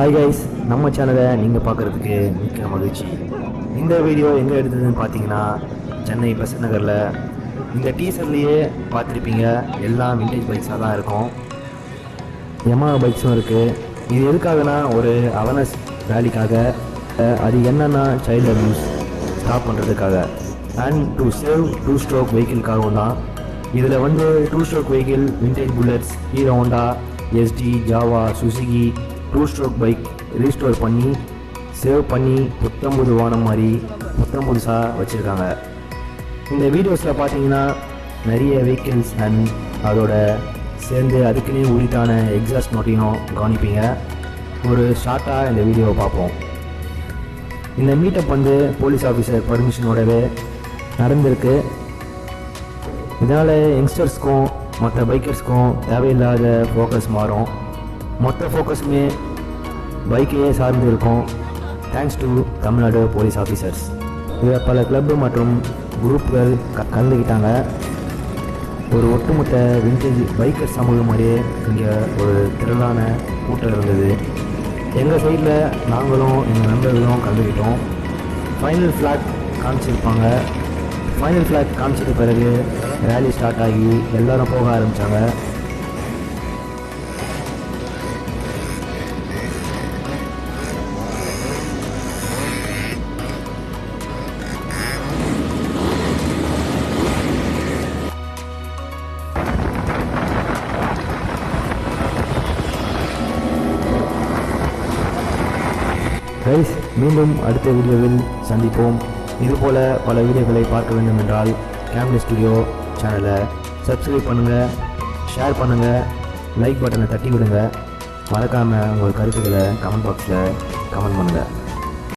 Hi guys, நம்ம சேனலை நீங்கள் பார்க்குறதுக்கு மிக்க மகிழ்ச்சி. இந்த வீடியோ எங்கே எடுத்ததுன்னு பார்த்தீங்கன்னா சென்னை பெசன்ட் நகரில். இந்த டீசர்லேயே பார்த்துருப்பீங்க, எல்லாம் விண்டேஜ் பைக்ஸாக தான் இருக்கும். yamaha பைக்ஸும் இருக்குது. இது எதுக்காகனா ஒரு அவேர்னஸ் வேலிக்காக. அது என்னென்னா சைல்டு அபியூஸ் ஸ்டாப் பண்ணுறதுக்காக அண்ட் டு சேவ் 2 ஸ்ட்ரோக் வெஹிக்கிள்காகவும் தான். இதில் 2 stroke vehicle vintage bullets, hero Honda, yezdi, Java, Suzuki 2 stroke bike restore பண்ணி சேவ் பண்ணி புத்தம்புது வானம் மாதிரி புத்தம்புதுசாக வச்சுருக்காங்க. இந்த வீடியோஸில் பார்த்தீங்கன்னா நிறைய வெஹிக்கிள்ஸ் அண்ட் அதோட சேர்ந்து அதுக்குன்னே உரித்தான எக்ஸாஸ்ட் நோட்டையும் கவனிப்பீங்க. ஒரு ஷார்ட்டாக இந்த வீடியோவை பார்ப்போம். இந்த மீட்டப் போலீஸ் ஆஃபீஸர் பர்மிஷனோடவே நடந்திருக்கு. இதனால் யங்ஸ்டர்ஸ்க்கும் மற்ற பைக்கர்ஸ்க்கும் தேவையில்லாத ஃபோக்கஸ் மாறும். மொத்த ஃபோக்கஸுமே பைக்கையே சார்ந்து இருக்கும். Thanks to Tamil Nadu police officers. இதில் பல கிளப்பு மற்றும் குரூப்புகள் கலந்துக்கிட்டாங்க. ஒரு ஒட்டுமொத்த விண்டேஜ் பைக்கர் சமூகம் மாதிரியே இங்கே ஒரு திரளான கூட்டம் இருந்தது. எங்கள் சைடில் நாங்களும் எங்கள் நண்பர்களும் கலந்துக்கிட்டோம். ஃபைனல் ஃப்ளாக் காமிச்சிருப்பாங்க. ஃபைனல் ஃப்ளாக் காமிச்சிட்ட பிறகு ரேலி ஸ்டார்ட் ஆகி எல்லோரும் போக ஆரம்பித்தாங்க. கைஸ், மீண்டும் அடுத்த வீடியோவில் சந்திப்போம். இதுபோல் பல வீடியோக்களை பார்க்க வேண்டும் என்றால் கேம்லி ஸ்டுடியோ சேனலை சப்ஸ்கிரைப் பண்ணுங்கள், ஷேர் பண்ணுங்கள், லைக் பட்டனை தட்டி விடுங்க. மறக்காமல் உங்கள் கருத்துக்களை கமெண்ட் பாக்ஸில் கமெண்ட் பண்ணுங்கள்.